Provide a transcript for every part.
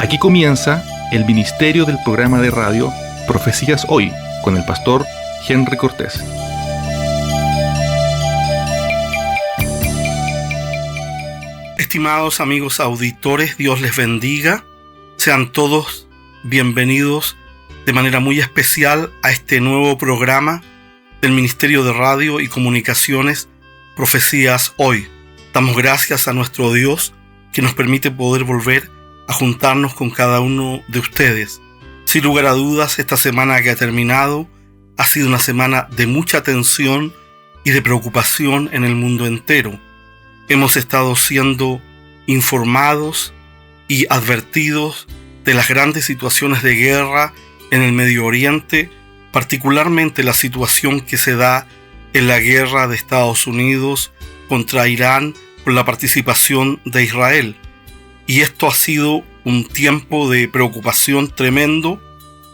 Aquí comienza el ministerio del programa de radio Profecías Hoy con el pastor Henry Cortés. Estimados amigos auditores, Dios les bendiga. Sean todos bienvenidos de manera muy especial a este nuevo programa del Ministerio de Radio y Comunicaciones Profecías Hoy. Damos gracias a nuestro Dios que nos permite poder volver a juntarnos con cada uno de ustedes. Sin lugar a dudas, esta semana que ha terminado ha sido una semana de mucha tensión y de preocupación en el mundo entero. Hemos estado siendo informados y advertidos de las grandes situaciones de guerra en el Medio Oriente, particularmente la situación que se da en la guerra de Estados Unidos contra Irán con la participación de Israel. Y esto ha sido un tiempo de preocupación tremendo,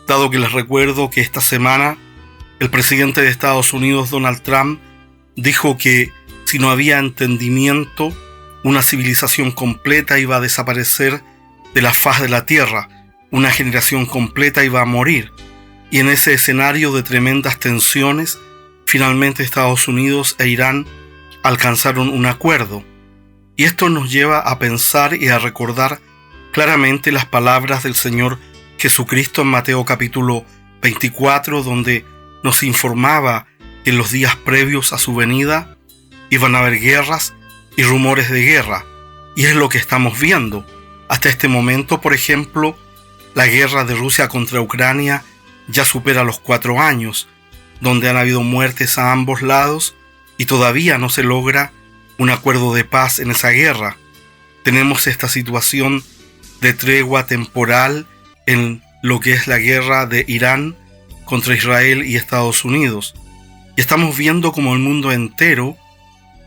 dado que les recuerdo que esta semana el presidente de Estados Unidos, Donald Trump, dijo que si no había entendimiento, una civilización completa iba a desaparecer de la faz de la tierra, una generación completa iba a morir. Y en ese escenario de tremendas tensiones, finalmente Estados Unidos e Irán alcanzaron un acuerdo. Y esto nos lleva a pensar y a recordar claramente las palabras del Señor Jesucristo en Mateo capítulo 24, donde nos informaba que en los días previos a su venida iban a haber guerras y rumores de guerra. Y es lo que estamos viendo. Hasta este momento, por ejemplo, la guerra de Rusia contra Ucrania ya supera los 4 años, donde han habido muertes a ambos lados y todavía no se logra un acuerdo de paz en esa guerra. Tenemos esta situación de tregua temporal en lo que es la guerra de Irán contra Israel y Estados Unidos. Y estamos viendo como el mundo entero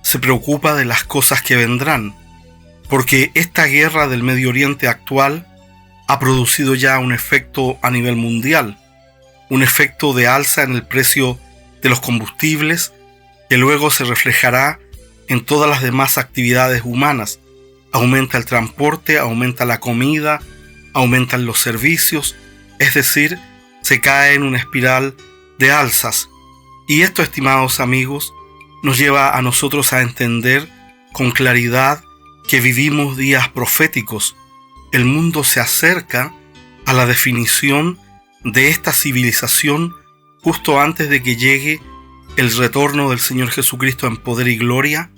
se preocupa de las cosas que vendrán, porque esta guerra del Medio Oriente actual ha producido ya un efecto a nivel mundial, un efecto de alza en el precio de los combustibles que luego se reflejará en todas las demás actividades humanas. Aumenta el transporte, aumenta la comida, aumentan los servicios, es decir, se cae en una espiral de alzas. Y esto, estimados amigos, nos lleva a nosotros a entender con claridad que vivimos días proféticos. El mundo se acerca a la definición de esta civilización justo antes de que llegue el retorno del Señor Jesucristo en poder y gloria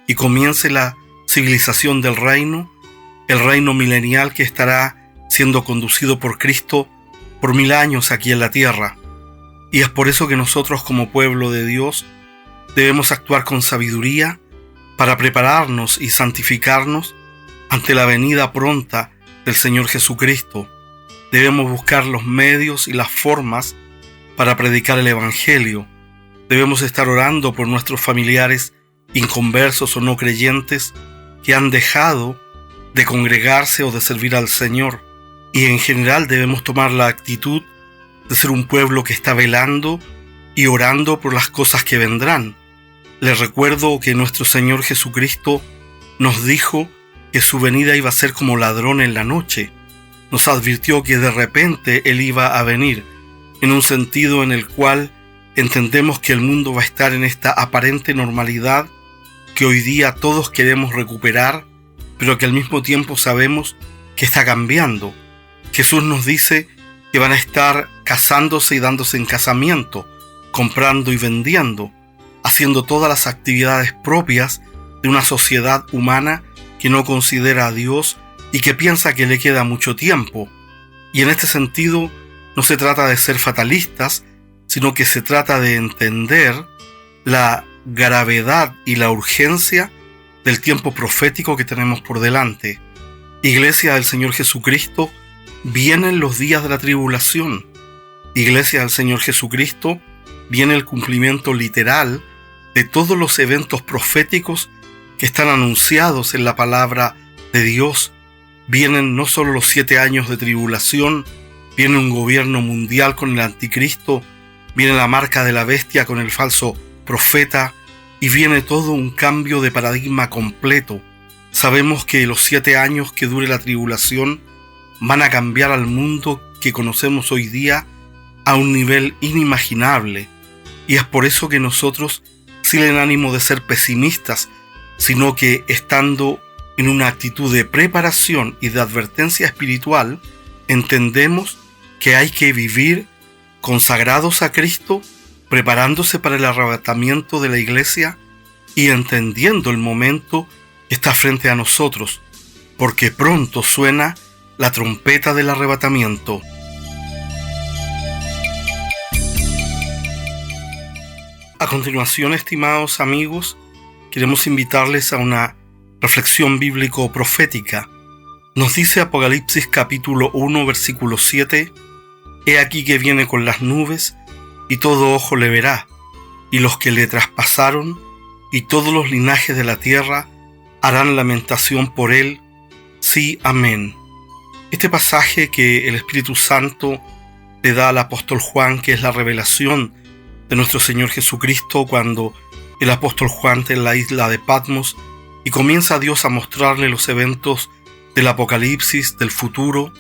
y comience la civilización del reino, el reino milenial que estará siendo conducido por Cristo por 1000 años aquí en la tierra. Y es por eso que nosotros como pueblo de Dios debemos actuar con sabiduría para prepararnos y santificarnos ante la venida pronta del Señor Jesucristo. Debemos buscar los medios y las formas para predicar el Evangelio. Debemos estar orando por nuestros familiares inconversos o no creyentes que han dejado de congregarse o de servir al Señor. Y en general debemos tomar la actitud de ser un pueblo que está velando y orando por las cosas que vendrán. Les recuerdo que nuestro Señor Jesucristo nos dijo que su venida iba a ser como ladrón en la noche. Nos advirtió que de repente Él iba a venir, en un sentido en el cual entendemos que el mundo va a estar en esta aparente normalidad que hoy día todos queremos recuperar, pero que al mismo tiempo sabemos que está cambiando. Jesús nos dice que van a estar casándose y dándose en casamiento, comprando y vendiendo, haciendo todas las actividades propias de una sociedad humana que no considera a Dios y que piensa que le queda mucho tiempo. Y en este sentido no se trata de ser fatalistas, sino que se trata de entender la gravedad y la urgencia del tiempo profético que tenemos por delante. Iglesia del Señor Jesucristo, vienen los días de la tribulación. Iglesia del Señor Jesucristo, viene el cumplimiento literal de todos los eventos proféticos que están anunciados en la palabra de Dios. Vienen no solo los 7 años de tribulación, viene un gobierno mundial con el anticristo, viene la marca de la bestia con el falso profeta y viene todo un cambio de paradigma completo. Sabemos que los 7 años que dure la tribulación van a cambiar al mundo que conocemos hoy día a un nivel inimaginable. Y es por eso que nosotros, sin el ánimo de ser pesimistas, sino que estando en una actitud de preparación y de advertencia espiritual, entendemos que hay que vivir consagrados a Cristo, preparándose para el arrebatamiento de la iglesia y entendiendo el momento que está frente a nosotros, porque pronto suena la trompeta del arrebatamiento. A continuación, estimados amigos, queremos invitarles a una reflexión bíblico-profética. Nos dice Apocalipsis capítulo 1, versículo 7, «He aquí que viene con las nubes, y todo ojo le verá, y los que le traspasaron, y todos los linajes de la tierra, harán lamentación por él. Sí, amén». Este pasaje que el Espíritu Santo le da al apóstol Juan, que es la revelación de nuestro Señor Jesucristo, cuando el apóstol Juan está en la isla de Patmos y comienza Dios a mostrarle los eventos del Apocalipsis, del futuro,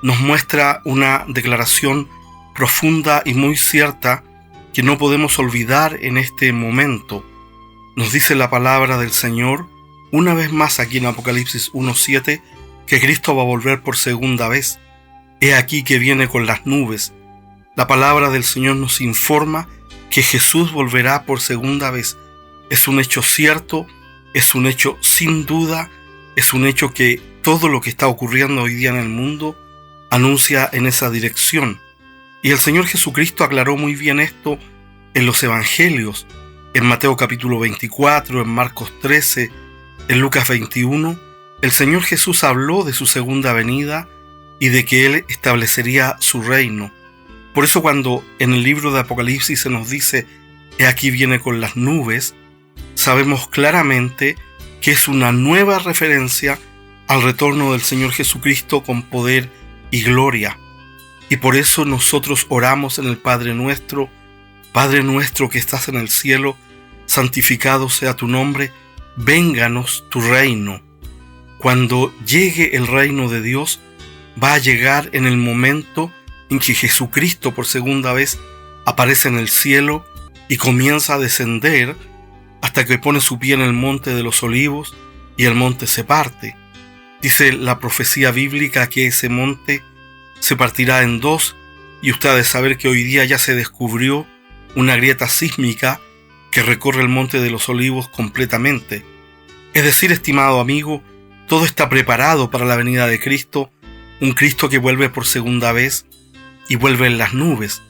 nos muestra una declaración profunda y muy cierta que no podemos olvidar en este momento. Nos dice la palabra del Señor, una vez más aquí en Apocalipsis 1:7, que Cristo va a volver por segunda vez. He aquí que viene con las nubes. La palabra del Señor nos informa que Jesús volverá por segunda vez. Es un hecho cierto, es un hecho sin duda, es un hecho que todo lo que está ocurriendo hoy día en el mundo anuncia en esa dirección. Y el Señor Jesucristo aclaró muy bien esto en los Evangelios, en Mateo capítulo 24, en Marcos 13, en Lucas 21, el Señor Jesús habló de su segunda venida y de que Él establecería su reino. Por eso cuando en el libro de Apocalipsis se nos dice, «He aquí viene con las nubes», sabemos claramente que es una nueva referencia al retorno del Señor Jesucristo con poder y gloria. Y por eso nosotros oramos en el Padre nuestro que estás en el cielo, santificado sea tu nombre, vénganos tu reino. Cuando llegue el reino de Dios, va a llegar en el momento en que Jesucristo por segunda vez aparece en el cielo y comienza a descender hasta que pone su pie en el monte de los olivos y el monte se parte. Dice la profecía bíblica que ese monte se partirá en dos y usted ha de saber que hoy día ya se descubrió una grieta sísmica que recorre el monte de los olivos completamente. Es decir, estimado amigo, todo está preparado para la venida de Cristo, un Cristo que vuelve por segunda vez y vuelve en las nubes.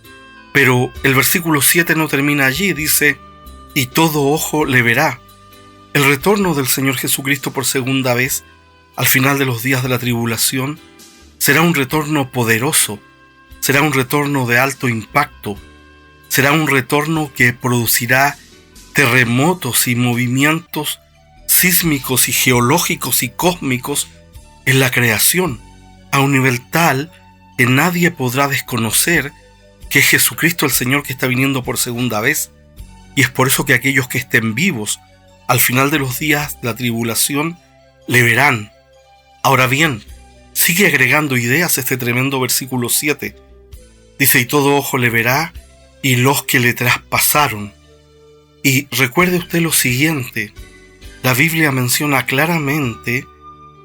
Pero el versículo 7 no termina allí, dice, «Y todo ojo le verá». El retorno del Señor Jesucristo por segunda vez, al final de los días de la tribulación, será un retorno poderoso, será un retorno de alto impacto, será un retorno que producirá terremotos y movimientos sísmicos y geológicos y cósmicos en la creación, a un nivel tal que nadie podrá desconocer que es Jesucristo el Señor que está viniendo por segunda vez. Y es por eso que aquellos que estén vivos al final de los días de la tribulación le verán. Ahora bien, sigue agregando ideas este tremendo versículo 7. Dice, «Y todo ojo le verá, y los que le traspasaron». Y recuerde usted lo siguiente, la Biblia menciona claramente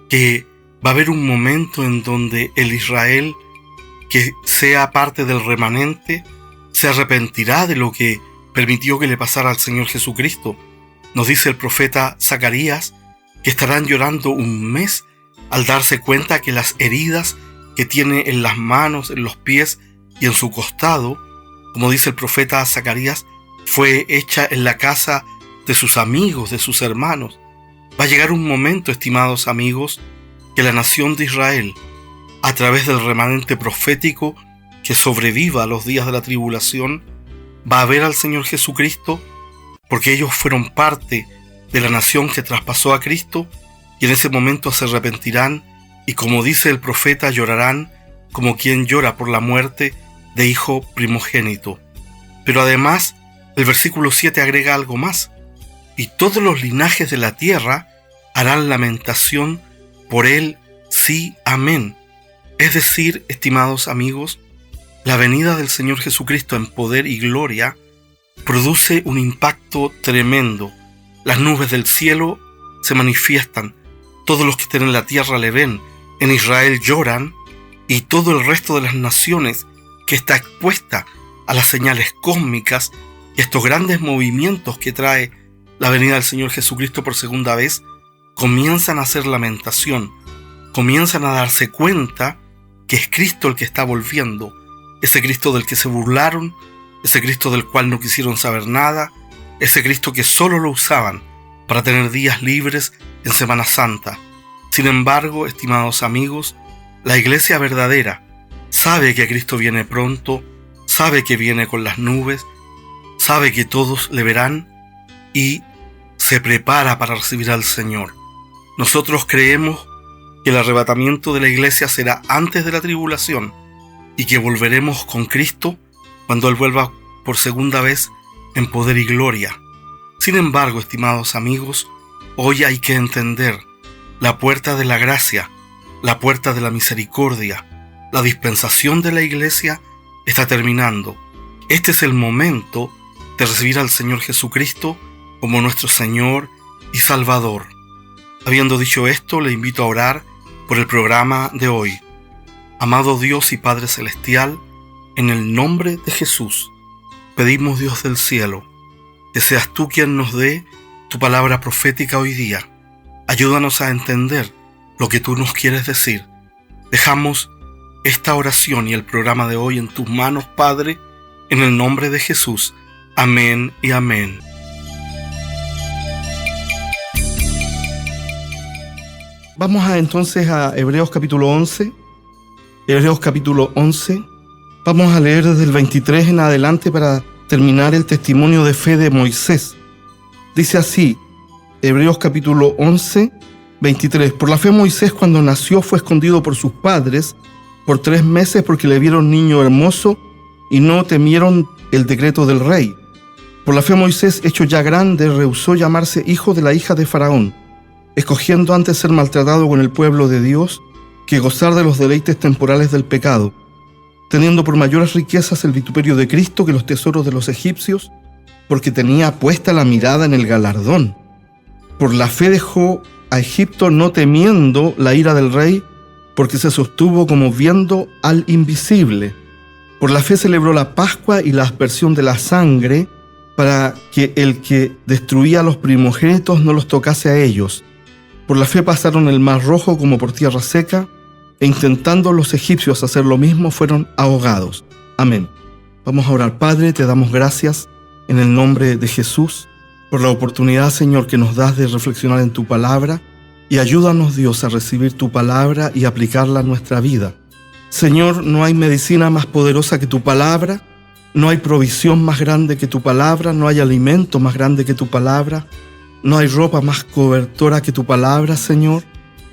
que va a haber un momento en donde el Israel que sea parte del remanente se arrepentirá de lo que permitió que le pasara al Señor Jesucristo. Nos dice el profeta Zacarías que estarán llorando un mes al darse cuenta que las heridas que tiene en las manos, en los pies y en su costado, como dice el profeta Zacarías, fue hecha en la casa de sus amigos, de sus hermanos. Va a llegar un momento, estimados amigos, que la nación de Israel, a través del remanente profético que sobreviva a los días de la tribulación, va a ver al Señor Jesucristo, porque ellos fueron parte de la nación que traspasó a Cristo, y en ese momento se arrepentirán, y como dice el profeta, llorarán como quien llora por la muerte de hijo primogénito. Pero además, el versículo 7 agrega algo más, «Y todos los linajes de la tierra harán lamentación por él, sí, amén». Es decir, estimados amigos, la venida del Señor Jesucristo en poder y gloria produce un impacto tremendo. Las nubes del cielo se manifiestan, todos los que estén en la tierra le ven, en Israel lloran, y todo el resto de las naciones que está expuesta a las señales cósmicas y estos grandes movimientos que trae la venida del Señor Jesucristo por segunda vez, comienzan a hacer lamentación, comienzan a darse cuenta que es Cristo el que está volviendo, ese Cristo del que se burlaron, ese Cristo del cual no quisieron saber nada, ese Cristo que solo lo usaban para tener días libres en Semana Santa. Sin embargo, estimados amigos, la iglesia verdadera sabe que Cristo viene pronto, sabe que viene con las nubes, sabe que todos le verán y se prepara para recibir al Señor. Nosotros creemos que el arrebatamiento de la iglesia será antes de la tribulación y que volveremos con Cristo cuando Él vuelva por segunda vez en poder y gloria. Sin embargo, estimados amigos, hoy hay que entender la puerta de la gracia, la puerta de la misericordia, la dispensación de la iglesia está terminando. Este es el momento de recibir al Señor Jesucristo como nuestro Señor y Salvador. Habiendo dicho esto, le invito a orar por el programa de hoy. Amado Dios y Padre Celestial, en el nombre de Jesús, pedimos, Dios del cielo, que seas tú quien nos dé tu palabra profética hoy día. Ayúdanos a entender lo que tú nos quieres decir. Dejamos esta oración y el programa de hoy en tus manos, Padre, en el nombre de Jesús. Amén y amén. Vamos entonces a Hebreos capítulo 11. Hebreos capítulo 11. Vamos a leer desde el 23 en adelante para terminar el testimonio de fe de Moisés. Dice así, Hebreos capítulo 11, 23. Por la fe Moisés, cuando nació, fue escondido por sus padres por 3 meses porque le vieron niño hermoso y no temieron el decreto del rey. Por la fe Moisés, hecho ya grande, rehusó llamarse hijo de la hija de Faraón, escogiendo antes ser maltratado con el pueblo de Dios que gozar de los deleites temporales del pecado, teniendo por mayores riquezas el vituperio de Cristo que los tesoros de los egipcios, porque tenía puesta la mirada en el galardón. Por la fe dejó a Egipto no temiendo la ira del rey, porque se sostuvo como viendo al invisible. Por la fe celebró la Pascua y la aspersión de la sangre, para que el que destruía a los primogénitos no los tocase a ellos. Por la fe pasaron el mar rojo como por tierra seca, e intentando los egipcios hacer lo mismo, fueron ahogados. Amén. Vamos a orar. Padre, te damos gracias en el nombre de Jesús por la oportunidad, Señor, que nos das de reflexionar en tu palabra, y ayúdanos, Dios, a recibir tu palabra y aplicarla a nuestra vida. Señor, no hay medicina más poderosa que tu palabra, no hay provisión más grande que tu palabra, no hay alimento más grande que tu palabra, no hay ropa más cobertora que tu palabra, Señor,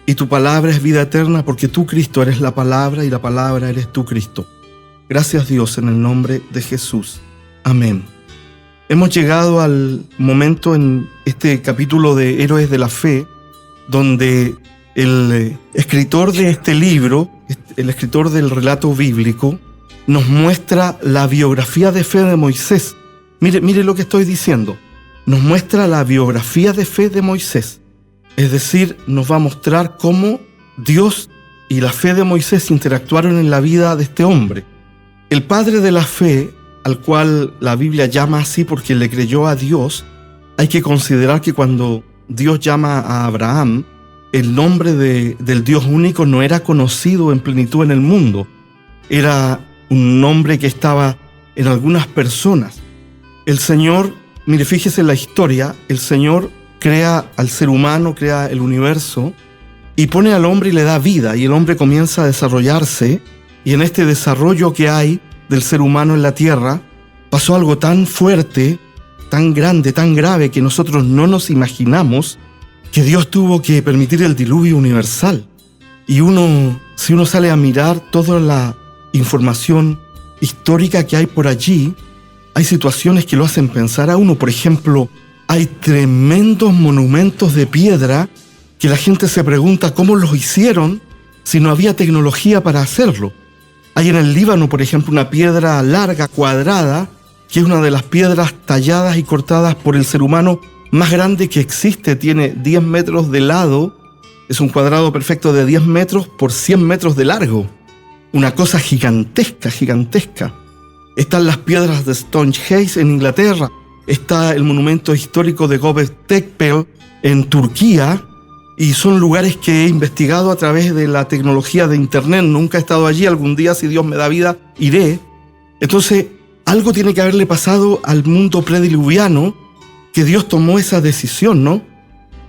y tu palabra es vida eterna porque tú, Cristo, eres la palabra y la palabra eres tú, Cristo. Gracias, Dios, en el nombre de Jesús. Amén. Hemos llegado al momento en este capítulo de Héroes de la Fe, donde el escritor de este libro, el escritor del relato bíblico, nos muestra la biografía de fe de Moisés. Mire lo que estoy diciendo. Nos muestra la biografía de fe de Moisés. Es decir, nos va a mostrar cómo Dios y la fe de Moisés interactuaron en la vida de este hombre. El padre de la fe, al cual la Biblia llama así porque le creyó a Dios, hay que considerar que cuando Dios llama a Abraham, el nombre del Dios único no era conocido en plenitud en el mundo. Era un nombre que estaba en algunas personas. El Señor, mire, fíjese en la historia, el Señor crea al ser humano, crea el universo y pone al hombre y le da vida, y el hombre comienza a desarrollarse, y en este desarrollo que hay del ser humano en la tierra, pasó algo tan fuerte, tan grande, tan grave, que nosotros no nos imaginamos, que Dios tuvo que permitir el diluvio universal. Y si uno sale a mirar toda la información histórica que hay por allí, hay situaciones que lo hacen pensar a uno. Por ejemplo, hay tremendos monumentos de piedra que la gente se pregunta cómo los hicieron, si no había tecnología para hacerlo. Hay en el Líbano, por ejemplo, una piedra larga, cuadrada, que es una de las piedras talladas y cortadas por el ser humano más grande que existe. Tiene 10 metros de lado, es un cuadrado perfecto de 10 metros por 100 metros de largo. Una cosa gigantesca, gigantesca. Están las piedras de Stonehenge en Inglaterra, está el monumento histórico de Göbekli en Turquía, y son lugares que he investigado a través de la tecnología de internet. Nunca he estado allí, algún día, si Dios me da vida, iré. Entonces, algo tiene que haberle pasado al mundo prediluviano, que Dios tomó esa decisión, ¿no?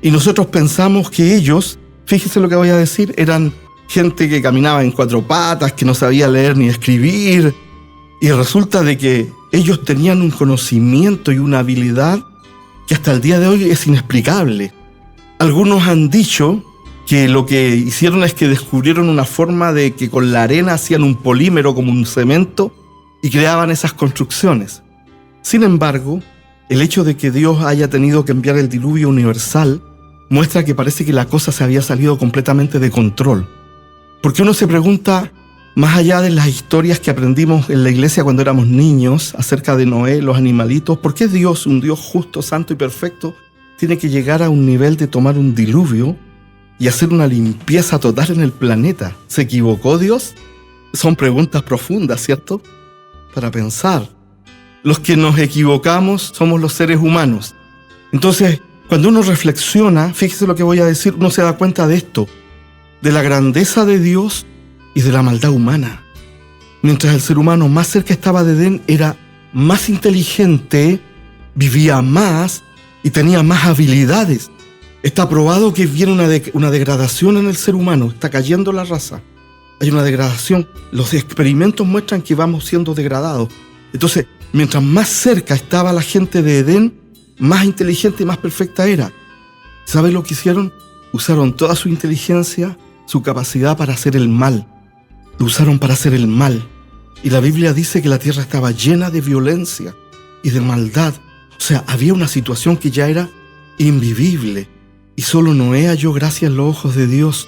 Y nosotros pensamos que ellos, fíjese lo que voy a decir, eran gente que caminaba en 4 patas, que no sabía leer ni escribir, y resulta de que ellos tenían un conocimiento y una habilidad que hasta el día de hoy es inexplicable. Algunos han dicho que lo que hicieron es que descubrieron una forma de que con la arena hacían un polímero como un cemento y creaban esas construcciones. Sin embargo, el hecho de que Dios haya tenido que enviar el diluvio universal muestra que parece que la cosa se había salido completamente de control. Porque uno se pregunta, más allá de las historias que aprendimos en la iglesia cuando éramos niños acerca de Noé, los animalitos, ¿por qué Dios, un Dios justo, santo y perfecto, tiene que llegar a un nivel de tomar un diluvio y hacer una limpieza total en el planeta? ¿Se equivocó Dios? Son preguntas profundas, ¿cierto? Para pensar. Los que nos equivocamos somos los seres humanos. Entonces, cuando uno reflexiona, fíjese lo que voy a decir, uno se da cuenta de esto, de la grandeza de Dios y de la maldad humana. Mientras el ser humano más cerca estaba de Edén, era más inteligente, vivía más y tenía más habilidades. Está probado que viene una degradación en el ser humano, está cayendo la raza. Hay una degradación. Los experimentos muestran que vamos siendo degradados. Entonces, mientras más cerca estaba la gente de Edén, más inteligente y más perfecta era. ¿Sabe lo que hicieron? Usaron toda su inteligencia, su capacidad para hacer el mal. Lo usaron para hacer el mal. Y la Biblia dice que la tierra estaba llena de violencia y de maldad. O sea, había una situación que ya era invivible. Y solo Noé halló gracia en los ojos de Dios.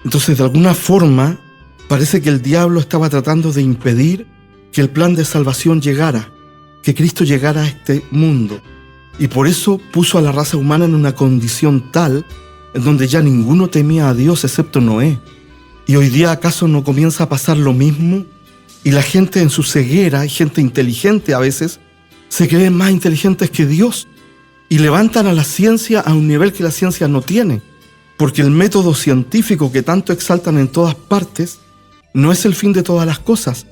Entonces, de alguna forma, parece que el diablo estaba tratando de impedir que el plan de salvación llegara, que Cristo llegara a este mundo. Y por eso puso a la raza humana en una condición tal en donde ya ninguno temía a Dios excepto Noé. ¿Y hoy día acaso no comienza a pasar lo mismo? Y la gente en su ceguera, y gente inteligente a veces, se creen más inteligentes que Dios y levantan a la ciencia a un nivel que la ciencia no tiene. Porque el método científico que tanto exaltan en todas partes no es el fin de todas las cosas.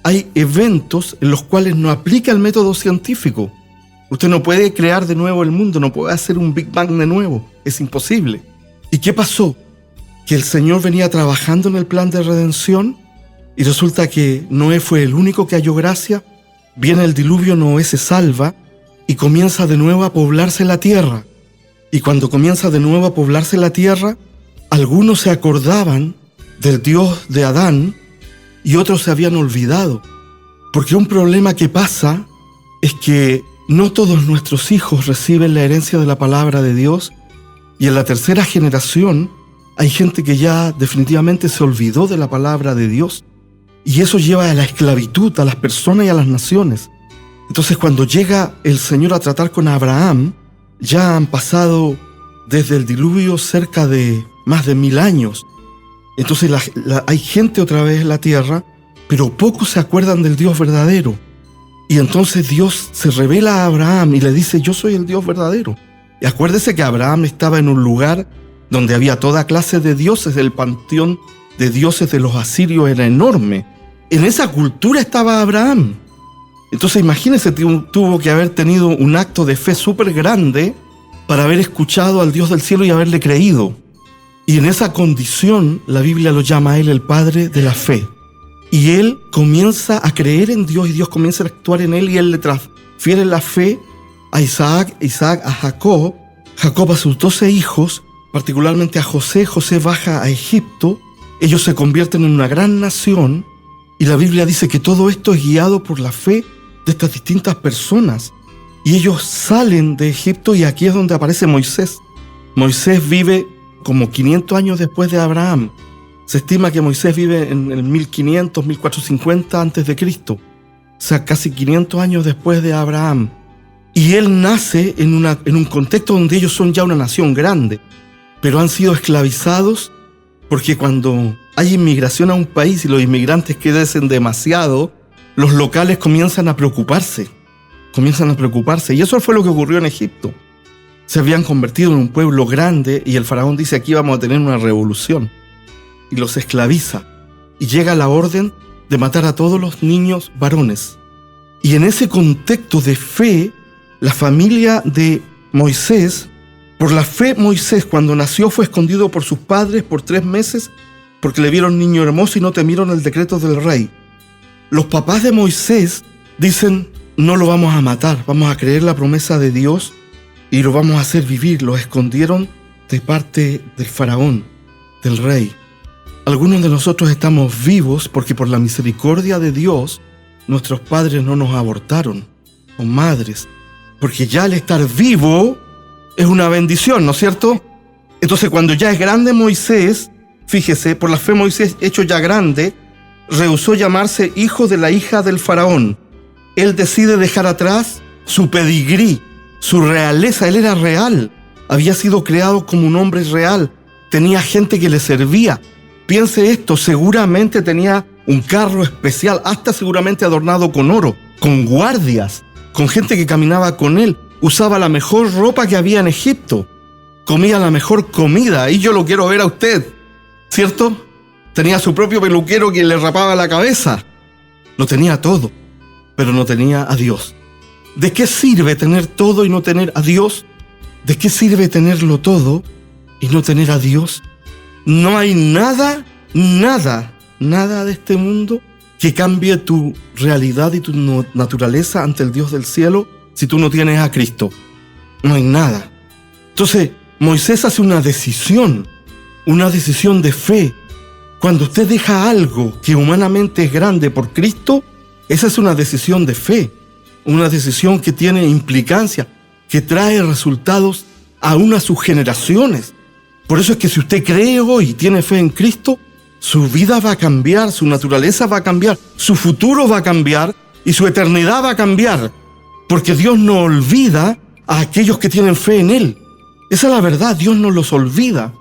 Hay eventos en los cuales no aplica el método científico. Usted no puede crear de nuevo el mundo, no puede hacer un Big Bang de nuevo. Es imposible. ¿Y qué pasó? Que el Señor venía trabajando en el plan de redención y resulta que Noé fue el único que halló gracia. Viene el diluvio, Noé se salva y comienza de nuevo a poblarse la tierra. Y cuando comienza de nuevo a poblarse la tierra, algunos se acordaban del Dios de Adán y otros se habían olvidado. Porque un problema que pasa es que no todos nuestros hijos reciben la herencia de la palabra de Dios, y en la tercera generación hay gente que ya definitivamente se olvidó de la palabra de Dios, y eso lleva a la esclavitud a las personas y a las naciones. Entonces, cuando llega el Señor a tratar con Abraham, ya han pasado desde el diluvio cerca de más de 1000 años. Entonces hay gente otra vez en la tierra, pero pocos se acuerdan del Dios verdadero. Y entonces Dios se revela a Abraham y le dice: yo soy el Dios verdadero. Y acuérdese que Abraham estaba en un lugar donde había toda clase de dioses. El panteón de dioses de los asirios era enorme. En esa cultura estaba Abraham. Entonces imagínese, tuvo que haber tenido un acto de fe súper grande para haber escuchado al Dios del cielo y haberle creído. Y en esa condición la Biblia lo llama a él el padre de la fe. Y él comienza a creer en Dios y Dios comienza a actuar en él, y él le transfiere la fe a Isaac a Jacob, Jacob a sus 12 hijos, particularmente a José. José baja a Egipto, ellos se convierten en una gran nación, y la Biblia dice que todo esto es guiado por la fe de estas distintas personas. Y ellos salen de Egipto, y aquí es donde aparece Moisés. Moisés vive como 500 años después de Abraham. Se estima que Moisés vive en el 1500, 1450 antes de Cristo, o sea, casi 500 años después de Abraham. Y él nace en un contexto donde ellos son ya una nación grande, pero han sido esclavizados porque cuando hay inmigración a un país y los inmigrantes crecen demasiado, los locales comienzan a preocuparse. Y eso fue lo que ocurrió en Egipto. Se habían convertido en un pueblo grande y el faraón dice: aquí vamos a tener una revolución. Y los esclaviza. Y llega la orden de matar a todos los niños varones. Y en ese contexto de fe, la familia de Moisés, por la fe Moisés cuando nació fue escondido por sus padres por 3 meses porque le vieron niño hermoso y no temieron el decreto del rey. Los papás de Moisés dicen: no lo vamos a matar, vamos a creer la promesa de Dios y lo vamos a hacer vivir. Lo escondieron de parte del faraón, del rey. Algunos de nosotros estamos vivos porque por la misericordia de Dios nuestros padres no nos abortaron, o madres, porque ya al estar vivo es una bendición, ¿no es cierto? Entonces cuando ya es grande Moisés, fíjese, por la fe Moisés, hecho ya grande, rehusó llamarse hijo de la hija del faraón. Él decide dejar atrás su pedigrí, su realeza. Él era real, había sido creado como un hombre real, tenía gente que le servía. Piense esto, seguramente tenía un carro especial, hasta seguramente adornado con oro, con guardias, con gente que caminaba con él. Usaba la mejor ropa que había en Egipto, comía la mejor comida, y yo lo quiero ver a usted, ¿cierto? Tenía su propio peluquero que le rapaba la cabeza. Lo tenía todo, pero no tenía a Dios. ¿De qué sirve tener todo y no tener a Dios? ¿De qué sirve tenerlo todo y no tener a Dios? No hay nada de este mundo que cambie tu realidad y tu naturaleza ante el Dios del cielo si tú no tienes a Cristo. No hay nada. Entonces, Moisés hace una decisión de fe. Cuando usted deja algo que humanamente es grande por Cristo, esa es una decisión de fe, una decisión que tiene implicancia, que trae resultados aún a sus generaciones. Por eso es que si usted cree hoy y tiene fe en Cristo, su vida va a cambiar, su naturaleza va a cambiar, su futuro va a cambiar y su eternidad va a cambiar, porque Dios no olvida a aquellos que tienen fe en Él. Esa es la verdad, Dios no los olvida.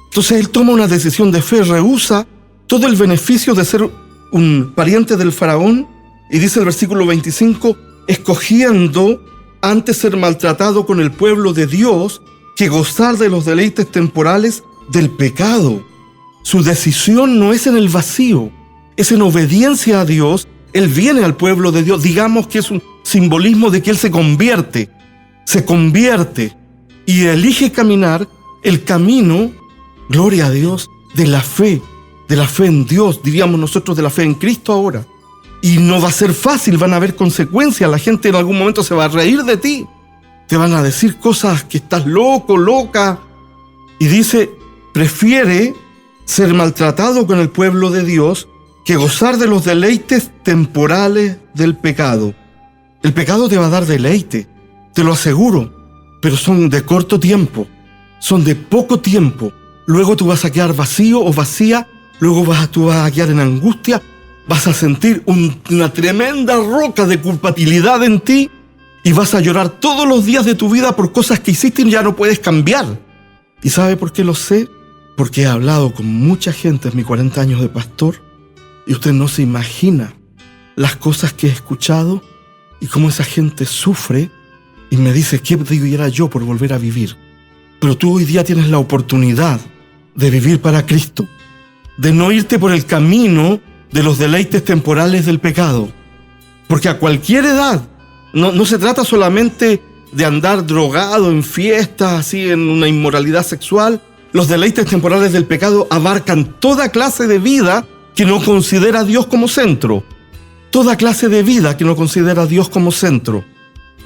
Entonces Él toma una decisión de fe, rehúsa todo el beneficio de ser un pariente del faraón, y dice el versículo 25, escogiendo antes ser maltratado con el pueblo de Dios que gozar de los deleites temporales del pecado. Su decisión no es en el vacío, es en obediencia a Dios. Él viene al pueblo de Dios, digamos que es un simbolismo de que Él se convierte y elige caminar el camino, gloria a Dios, de la fe en Dios, diríamos nosotros de la fe en Cristo ahora. Y no va a ser fácil, van a haber consecuencias, la gente en algún momento se va a reír de ti, te van a decir cosas que estás loco, loca, y dice, prefiere ser maltratado con el pueblo de Dios que gozar de los deleites temporales del pecado. El pecado te va a dar deleite, te lo aseguro, pero son de corto tiempo, son de poco tiempo. Luego tú vas a quedar vacío o vacía, luego tú vas a quedar en angustia, vas a sentir una tremenda roca de culpabilidad en ti y vas a llorar todos los días de tu vida por cosas que hiciste y ya no puedes cambiar. ¿Y sabe por qué lo sé? Porque he hablado con mucha gente en mis 40 años de pastor y usted no se imagina las cosas que he escuchado y cómo esa gente sufre y me dice, ¿qué diera yo por volver a vivir? Pero tú hoy día tienes la oportunidad de vivir para Cristo, de no irte por el camino de los deleites temporales del pecado. Porque a cualquier edad, no se trata solamente de andar drogado en fiestas, así en una inmoralidad sexual. Los deleites temporales del pecado abarcan toda clase de vida que no considera a Dios como centro. Toda clase de vida que no considera a Dios como centro.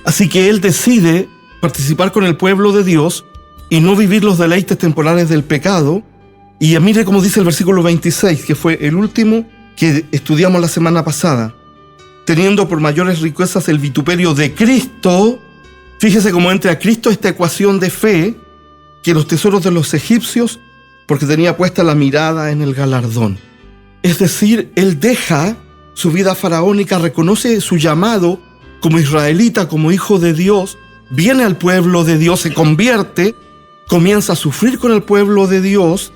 Así que él decide participar con el pueblo de Dios y no vivir los deleites temporales del pecado. Y mire cómo dice el versículo 26, que fue el último que estudiamos la semana pasada. Teniendo por mayores riquezas el vituperio de Cristo. Fíjese cómo entra a Cristo esta ecuación de fe, que los tesoros de los egipcios porque tenía puesta la mirada en el galardón. Es decir, él deja su vida faraónica, reconoce su llamado como israelita, como hijo de Dios, viene al pueblo de Dios, se convierte, comienza a sufrir con el pueblo de Dios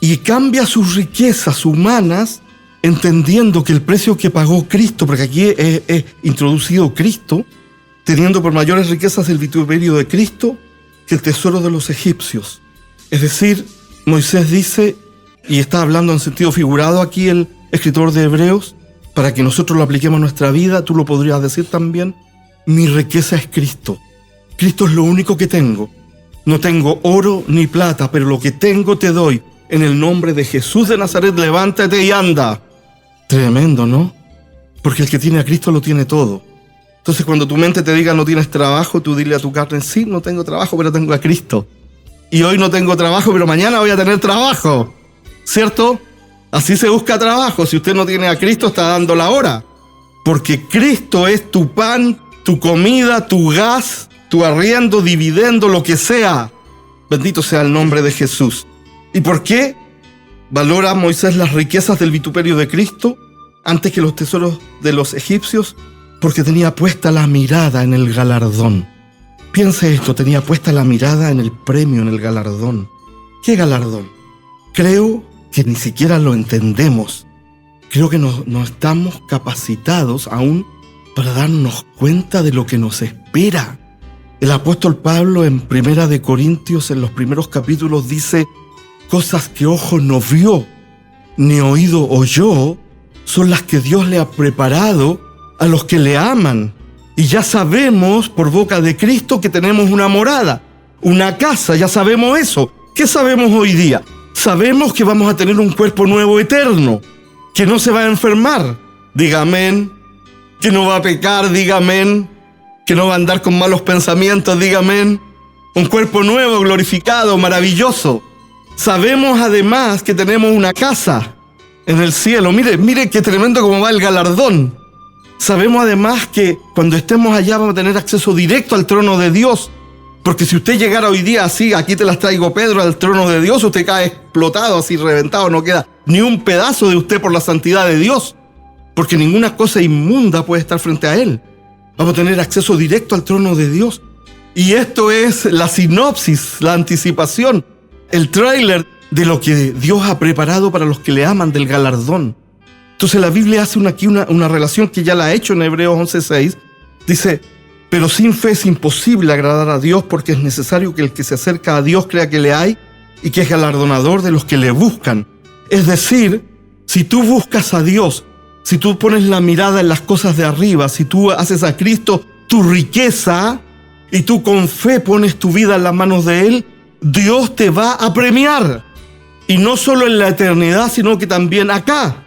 y cambia sus riquezas humanas, entendiendo que el precio que pagó Cristo, porque aquí es introducido Cristo, teniendo por mayores riquezas el vituperio de Cristo que el tesoro de los egipcios. Es decir, Moisés dice, y está hablando en sentido figurado aquí el escritor de Hebreos, para que nosotros lo apliquemos a nuestra vida, tú lo podrías decir también, mi riqueza es Cristo. Cristo es lo único que tengo. No tengo oro ni plata, pero lo que tengo te doy. En el nombre de Jesús de Nazaret, levántate y anda. Tremendo, ¿no? Porque el que tiene a Cristo lo tiene todo. Entonces, cuando tu mente te diga no tienes trabajo, tú dile a tu carne, sí, no tengo trabajo, pero tengo a Cristo. Y hoy no tengo trabajo, pero mañana voy a tener trabajo. ¿Cierto? Así se busca trabajo. Si usted no tiene a Cristo, está dando la hora. Porque Cristo es tu pan, tu comida, tu gas, tu arriendo, dividendo, lo que sea. Bendito sea el nombre de Jesús. ¿Y por qué valora Moisés las riquezas del vituperio de Cristo antes que los tesoros de los egipcios? Porque tenía puesta la mirada en el galardón. Piense esto, tenía puesta la mirada en el premio, en el galardón. ¿Qué galardón? Creo que ni siquiera lo entendemos. Creo que no estamos capacitados aún para darnos cuenta de lo que nos espera. El apóstol Pablo en 1 de Corintios, en los primeros capítulos, dice: cosas que ojo no vio, ni oído oyó, son las que Dios le ha preparado a los que le aman. Y ya sabemos por boca de Cristo que tenemos una morada, una casa, ya sabemos eso. ¿Qué sabemos hoy día? Sabemos que vamos a tener un cuerpo nuevo eterno, que no se va a enfermar, diga amén, que no va a pecar, diga amén, que no va a andar con malos pensamientos, diga amén. Un cuerpo nuevo, glorificado, maravilloso. Sabemos además que tenemos una casa en el cielo. Mire qué tremendo cómo va el galardón. Sabemos además que cuando estemos allá vamos a tener acceso directo al trono de Dios. Porque si usted llegara hoy día así, aquí te las traigo Pedro, al trono de Dios, usted cae explotado, así reventado, no queda ni un pedazo de usted por la santidad de Dios. Porque ninguna cosa inmunda puede estar frente a Él. Vamos a tener acceso directo al trono de Dios. Y esto es la sinopsis, la anticipación, el tráiler de lo que Dios ha preparado para los que le aman, del galardón. Entonces la Biblia hace aquí una relación que ya la ha hecho en Hebreos 11:6. Dice: pero sin fe es imposible agradar a Dios, porque es necesario que el que se acerca a Dios crea que le hay y que es galardonador de los que le buscan. Es decir, si tú buscas a Dios, si tú pones la mirada en las cosas de arriba, si tú haces a Cristo tu riqueza y tú con fe pones tu vida en las manos de Él, Dios te va a premiar. Y no solo en la eternidad, sino que también acá.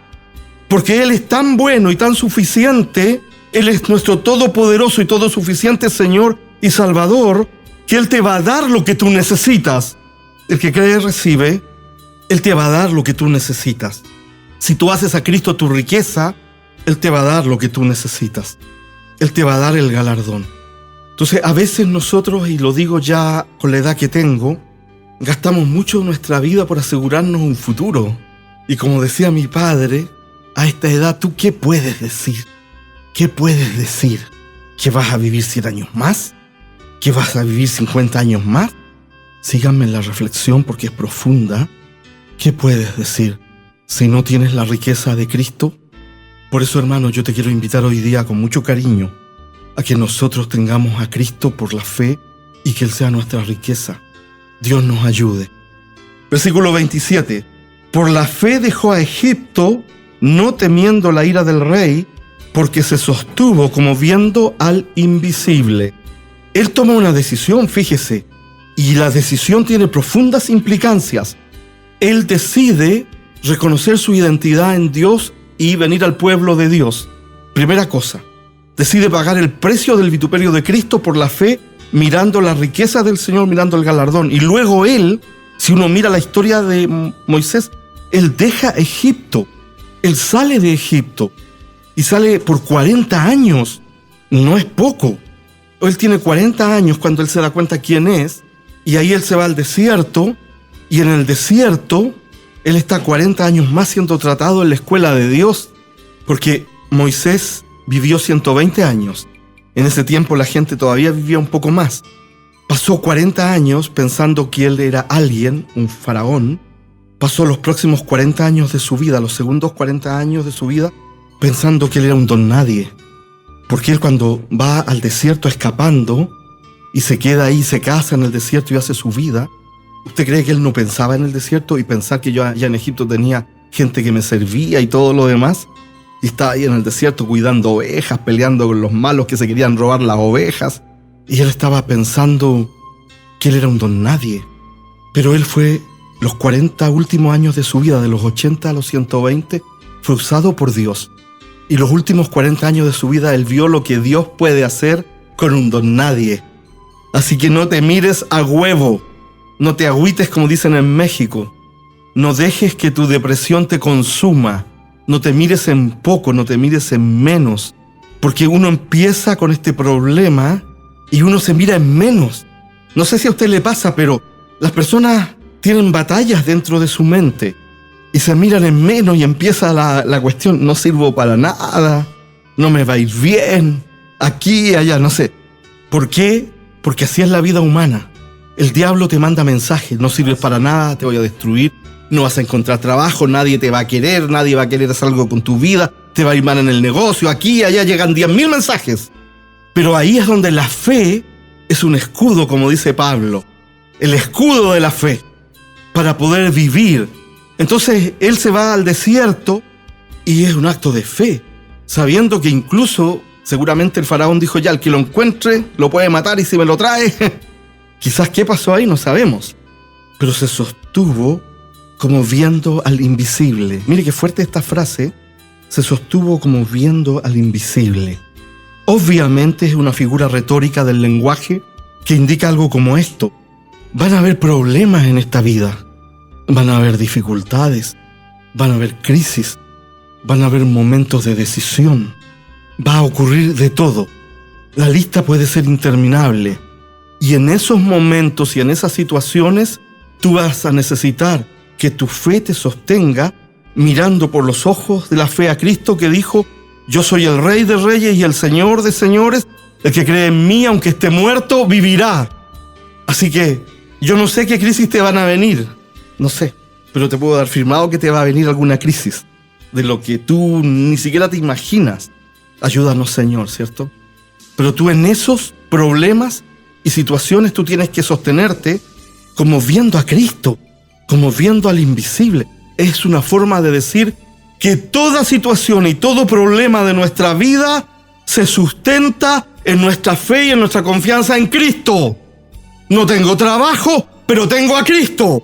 Porque Él es tan bueno y tan suficiente, Él es nuestro todopoderoso y todo suficiente Señor y Salvador, que Él te va a dar lo que tú necesitas. El que cree recibe, Él te va a dar lo que tú necesitas. Si tú haces a Cristo tu riqueza, Él te va a dar lo que tú necesitas. Él te va a dar el galardón. Entonces, a veces nosotros, y lo digo ya con la edad que tengo, gastamos mucho de nuestra vida por asegurarnos un futuro. Y como decía mi padre, a esta edad, ¿tú qué puedes decir? ¿Qué puedes decir? ¿Que vas a vivir 100 años más? ¿Que vas a vivir 50 años más? Síganme en la reflexión porque es profunda. ¿Qué puedes decir si no tienes la riqueza de Cristo? Por eso, hermano, yo te quiero invitar hoy día con mucho cariño a que nosotros tengamos a Cristo por la fe y que Él sea nuestra riqueza. Dios nos ayude. Versículo 27. Por la fe dejó a Egipto, no temiendo la ira del rey, porque se sostuvo como viendo al invisible. Él toma una decisión, fíjese, y la decisión tiene profundas implicancias. Él decide reconocer su identidad en Dios y venir al pueblo de Dios. Primera cosa, decide pagar el precio del vituperio de Cristo por la fe, mirando la riqueza del Señor, mirando el galardón. Y luego él, si uno mira la historia de Moisés, él deja Egipto. Él sale de Egipto y sale por 40 años. No es poco. Él tiene 40 años cuando él se da cuenta quién es, y ahí él se va al desierto Y en el desierto, él está 40 años más siendo tratado en la escuela de Dios, porque Moisés vivió 120 años. En ese tiempo la gente todavía vivía un poco más. Pasó 40 años pensando que él era alguien, un faraón. Pasó los próximos 40 años de su vida, los segundos 40 años de su vida, pensando que él era un don nadie. Porque él cuando va al desierto escapando y se queda ahí, se casa en el desierto y hace su vida, ¿usted cree que él no pensaba en el desierto y pensar que yo allá en Egipto tenía gente que me servía y todo lo demás? Y estaba ahí en el desierto cuidando ovejas, peleando con los malos que se querían robar las ovejas. Y él estaba pensando que él era un don nadie. Pero él fue, los 40 últimos años de su vida, de los 80 a los 120, fue usado por Dios. Y los últimos 40 años de su vida, él vio lo que Dios puede hacer con un don nadie. Así que no te mires a huevo, no te agüites como dicen en México. No dejes que tu depresión te consuma. No te mires en poco, no te mires en menos. Porque uno empieza con este problema y uno se mira en menos. No sé si a usted le pasa, pero las personas tienen batallas dentro de su mente y se miran en menos y empieza la cuestión, no sirvo para nada, no me va a ir bien, aquí, allá, no sé. ¿Por qué? Porque así es la vida humana. El diablo te manda mensajes, no sirves para nada, te voy a destruir, no vas a encontrar trabajo, nadie te va a querer, nadie va a querer hacer algo con tu vida, te va a ir mal en el negocio, aquí, allá, llegan 10.000 mensajes. Pero ahí es donde la fe es un escudo, como dice Pablo, el escudo de la fe, para poder vivir. Entonces él se va al desierto y es un acto de fe, sabiendo que incluso seguramente el faraón dijo ya, el que lo encuentre lo puede matar y si me lo trae, quizás qué pasó ahí no sabemos, pero se sostuvo como viendo al invisible. Mire qué fuerte esta frase, se sostuvo como viendo al invisible. Obviamente es una figura retórica del lenguaje que indica algo como esto. Van a haber problemas en esta vida, van a haber dificultades, van a haber crisis, van a haber momentos de decisión, va a ocurrir de todo. La lista puede ser interminable y en esos momentos y en esas situaciones tú vas a necesitar que tu fe te sostenga mirando por los ojos de la fe a Cristo que dijo: yo soy el Rey de Reyes y el Señor de Señores, el que cree en mí, aunque esté muerto, vivirá. Así que yo no sé qué crisis te van a venir, no sé, pero te puedo dar firmado que te va a venir alguna crisis, de lo que tú ni siquiera te imaginas. Ayúdanos, Señor, ¿cierto? Pero tú en esos problemas y situaciones tú tienes que sostenerte como viendo a Cristo, como viendo al invisible. Es una forma de decir que toda situación y todo problema de nuestra vida se sustenta en nuestra fe y en nuestra confianza en Cristo. No tengo trabajo, pero tengo a Cristo.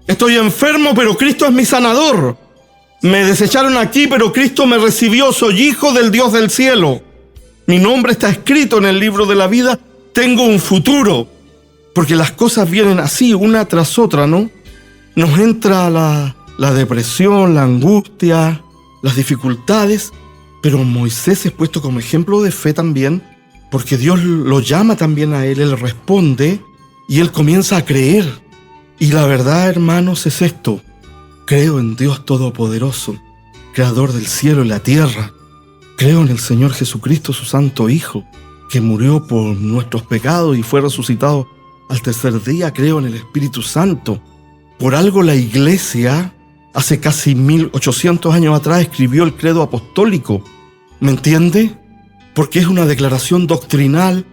Estoy enfermo, pero Cristo es mi sanador. Me desecharon aquí, pero Cristo me recibió. Soy hijo del Dios del cielo. Mi nombre está escrito en el libro de la vida. Tengo un futuro. Porque las cosas vienen así, una tras otra, ¿no? Nos entra la depresión, la angustia, las dificultades, pero Moisés es puesto como ejemplo de fe también, porque Dios lo llama también a él responde y él comienza a creer. Y la verdad, hermanos, es esto: creo en Dios Todopoderoso, Creador del cielo y la tierra. Creo en el Señor Jesucristo, su Santo Hijo, que murió por nuestros pecados y fue resucitado al tercer día. Creo en el Espíritu Santo. Por algo la Iglesia hace casi 1800 años atrás escribió el credo apostólico. ¿Me entiende? Porque es una declaración doctrinal.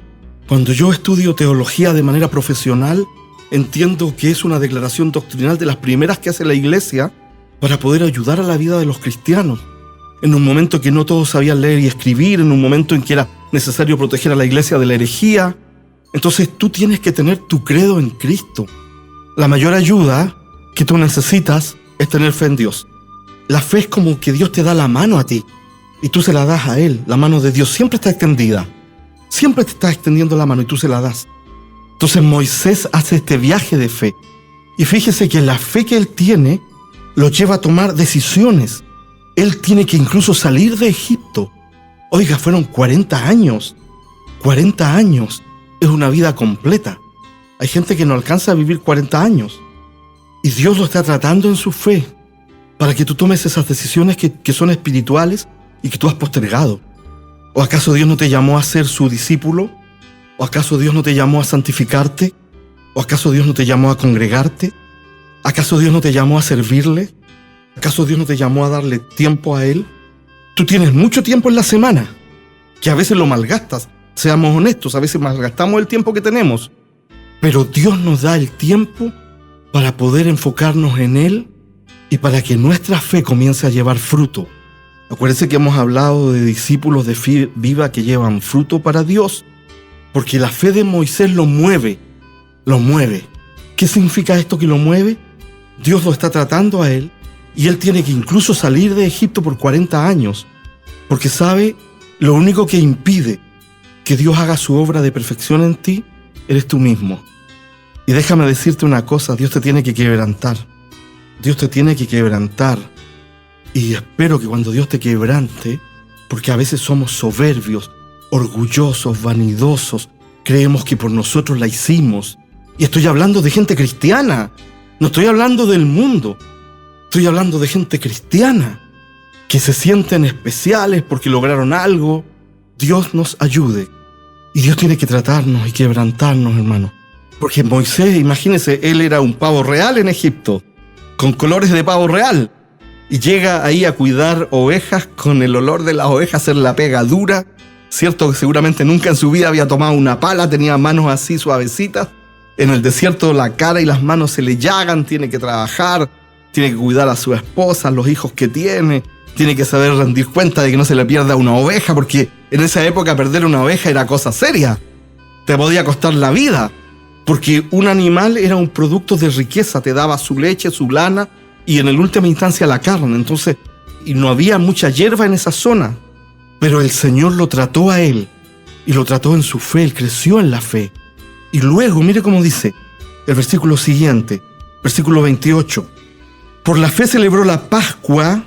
Cuando yo estudio teología de manera profesional, entiendo que es una declaración doctrinal de las primeras que hace la Iglesia para poder ayudar a la vida de los cristianos. En un momento que no todos sabían leer y escribir, en un momento en que era necesario proteger a la Iglesia de la herejía. Entonces tú tienes que tener tu credo en Cristo. La mayor ayuda que tú necesitas es tener fe en Dios. La fe es como que Dios te da la mano a ti y tú se la das a Él. La mano de Dios siempre está extendida. Siempre te está extendiendo la mano y tú se la das. Entonces Moisés hace este viaje de fe. Y fíjese que la fe que él tiene lo lleva a tomar decisiones. Él tiene que incluso salir de Egipto. Oiga, fueron 40 años. 40 años es una vida completa. Hay gente que no alcanza a vivir 40 años. Y Dios lo está tratando en su fe para que tú tomes esas decisiones que son espirituales y que tú has postergado. ¿O acaso Dios no te llamó a ser su discípulo? ¿O acaso Dios no te llamó a santificarte? ¿O acaso Dios no te llamó a congregarte? ¿Acaso Dios no te llamó a servirle? ¿Acaso Dios no te llamó a darle tiempo a Él? Tú tienes mucho tiempo en la semana, que a veces lo malgastas. Seamos honestos, a veces malgastamos el tiempo que tenemos. Pero Dios nos da el tiempo para poder enfocarnos en Él y para que nuestra fe comience a llevar fruto. Acuérdense que hemos hablado de discípulos de fe viva que llevan fruto para Dios, porque la fe de Moisés lo mueve. ¿Qué significa esto que lo mueve? Dios lo está tratando a él y él tiene que incluso salir de Egipto por 40 años, porque sabe, lo único que impide que Dios haga su obra de perfección en ti, eres tú mismo. Y déjame decirte una cosa, Dios te tiene que quebrantar. Dios te tiene que quebrantar. Y espero que cuando Dios te quebrante, porque a veces somos soberbios, orgullosos, vanidosos, creemos que por nosotros la hicimos. Y estoy hablando de gente cristiana, no estoy hablando del mundo. Estoy hablando de gente cristiana, que se sienten especiales porque lograron algo. Dios nos ayude. Y Dios tiene que tratarnos y quebrantarnos, hermano. Porque Moisés, imagínense, él era un pavo real en Egipto, con colores de pavo real. Y llega ahí a cuidar ovejas con el olor de las ovejas, hacer la pega dura. Cierto que seguramente nunca en su vida había tomado una pala, tenía manos así suavecitas. En el desierto la cara y las manos se le llagan, tiene que trabajar, tiene que cuidar a su esposa, los hijos que tiene que saber rendir cuenta de que no se le pierda una oveja, porque en esa época perder una oveja era cosa seria. Te podía costar la vida, porque un animal era un producto de riqueza, te daba su leche, su lana y en el última instancia la carne. Entonces, y no había mucha hierba en esa zona, pero el Señor lo trató a él y lo trató en su fe, él creció en la fe. Y luego, mire cómo dice el versículo siguiente, versículo 28. Por la fe celebró la Pascua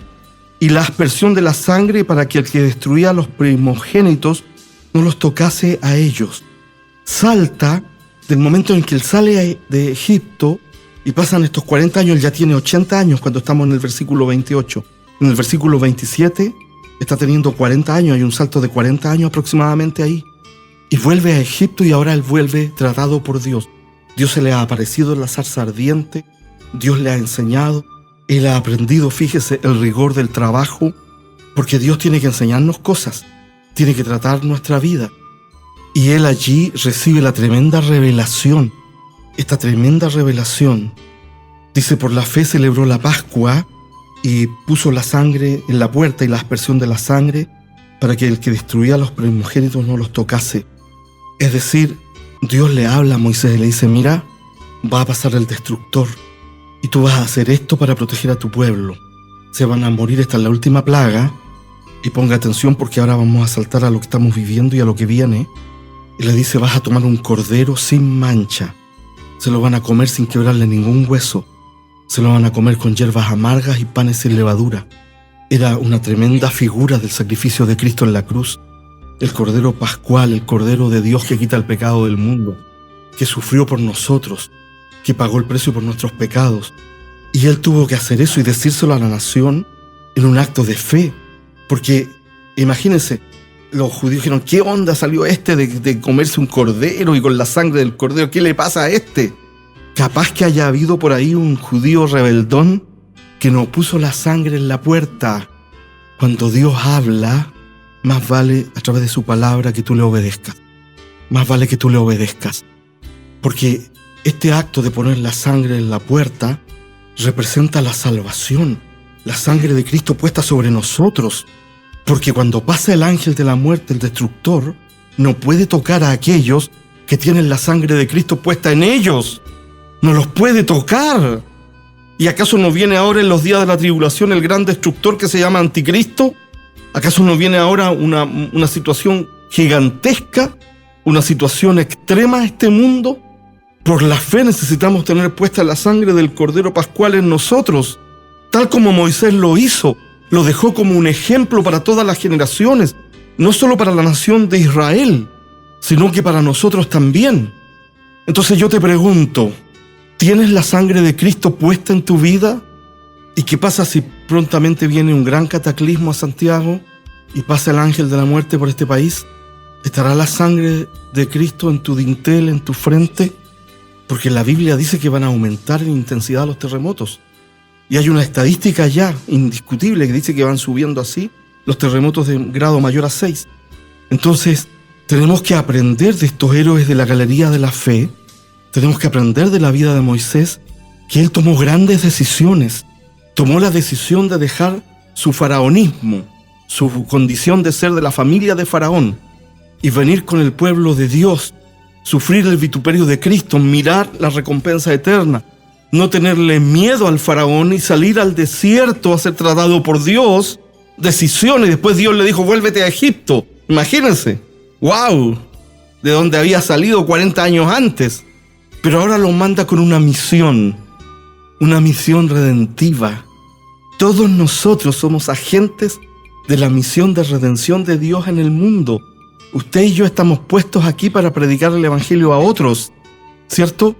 y la aspersión de la sangre para que el que destruía a los primogénitos no los tocase a ellos. Salta del momento en que él sale de Egipto y pasan estos 40 años, él ya tiene 80 años cuando estamos en el versículo 28. En el versículo 27 está teniendo 40 años, hay un salto de 40 años aproximadamente ahí. Y vuelve a Egipto y ahora él vuelve tratado por Dios. Dios se le ha aparecido en la zarza ardiente, Dios le ha enseñado, él ha aprendido, fíjese, el rigor del trabajo, porque Dios tiene que enseñarnos cosas, tiene que tratar nuestra vida. Y él allí recibe la tremenda revelación, esta tremenda revelación. Dice, por la fe celebró la Pascua y puso la sangre en la puerta y la aspersión de la sangre para que el que destruía a los primogénitos no los tocase. Es decir, Dios le habla a Moisés y le dice, mira, va a pasar el destructor y tú vas a hacer esto para proteger a tu pueblo. Se van a morir, esta es la última plaga, y ponga atención porque ahora vamos a saltar a lo que estamos viviendo y a lo que viene. Y le dice, vas a tomar un cordero sin mancha, se lo van a comer sin quebrarle ningún hueso, se lo van a comer con hierbas amargas y panes sin levadura. Era una tremenda figura del sacrificio de Cristo en la cruz. El Cordero Pascual, el Cordero de Dios que quita el pecado del mundo, que sufrió por nosotros, que pagó el precio por nuestros pecados. Y él tuvo que hacer eso y decírselo a la nación en un acto de fe. Porque, imagínense, los judíos dijeron, ¿qué onda salió este de comerse un cordero y con la sangre del cordero? ¿Qué le pasa a este? Capaz que haya habido por ahí un judío rebeldón que no puso la sangre en la puerta. Cuando Dios habla, más vale a través de su palabra que tú le obedezcas. Más vale que tú le obedezcas. Porque este acto de poner la sangre en la puerta representa la salvación. La sangre de Cristo puesta sobre nosotros. Porque cuando pasa el ángel de la muerte, el destructor, no puede tocar a aquellos que tienen la sangre de Cristo puesta en ellos. No los puede tocar. ¿Y acaso no viene ahora en los días de la tribulación el gran destructor que se llama Anticristo? ¿Acaso no viene ahora una situación gigantesca, una situación extrema a este mundo? Por la fe necesitamos tener puesta la sangre del Cordero Pascual en nosotros, tal como Moisés lo hizo. Lo dejó como un ejemplo para todas las generaciones, no solo para la nación de Israel, sino que para nosotros también. Entonces yo te pregunto, ¿Tienes la sangre de Cristo puesta en tu vida? ¿Y qué pasa si prontamente viene un gran cataclismo a Santiago y pasa el ángel de la muerte por este país? ¿Estará la sangre de Cristo en tu dintel, en tu frente? Porque la Biblia dice que van a aumentar en intensidad los terremotos. Y hay una estadística ya indiscutible que dice que van subiendo así los terremotos de grado mayor a 6. Entonces, tenemos que aprender de estos héroes de la galería de la fe. Tenemos que aprender de la vida de Moisés, que él tomó grandes decisiones. Tomó la decisión de dejar su faraonismo, su condición de ser de la familia de Faraón, y venir con el pueblo de Dios, sufrir el vituperio de Cristo, mirar la recompensa eterna, no tenerle miedo al faraón y salir al desierto a ser tratado por Dios. Decisiones. Después Dios le dijo, vuélvete a Egipto. Imagínense. ¡Wow! De donde había salido 40 años antes. Pero ahora lo manda con una misión redentiva. Todos nosotros somos agentes de la misión de redención de Dios en el mundo. Usted y yo estamos puestos aquí para predicar el evangelio a otros, ¿cierto?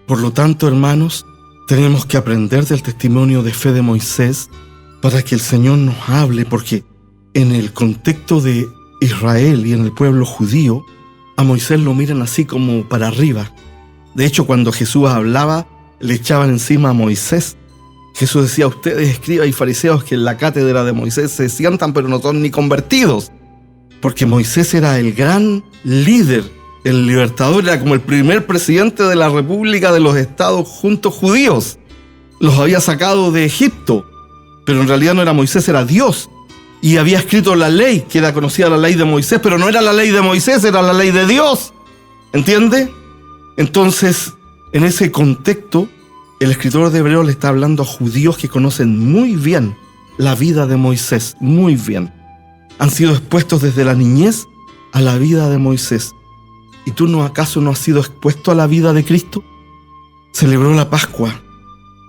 Por lo tanto, hermanos, tenemos que aprender del testimonio de fe de Moisés para que el Señor nos hable, porque en el contexto de Israel y en el pueblo judío, a Moisés lo miran así como para arriba. De hecho, cuando Jesús hablaba, le echaban encima a Moisés. Jesús decía, ustedes escribas y fariseos que en la cátedra de Moisés se sientan, pero no son ni convertidos. Porque Moisés era el gran líder, el libertador, era como el primer presidente de la República de los Estados Juntos Judíos. Los había sacado de Egipto, pero en realidad no era Moisés, era Dios. Y había escrito la ley, que era conocida la ley de Moisés, pero no era la ley de Moisés, era la ley de Dios. ¿Entiende? Entonces, en ese contexto, el escritor de Hebreos le está hablando a judíos que conocen muy bien la vida de Moisés, muy bien. Han sido expuestos desde la niñez a la vida de Moisés. ¿Y tú acaso no has sido expuesto a la vida de Cristo? Celebró la Pascua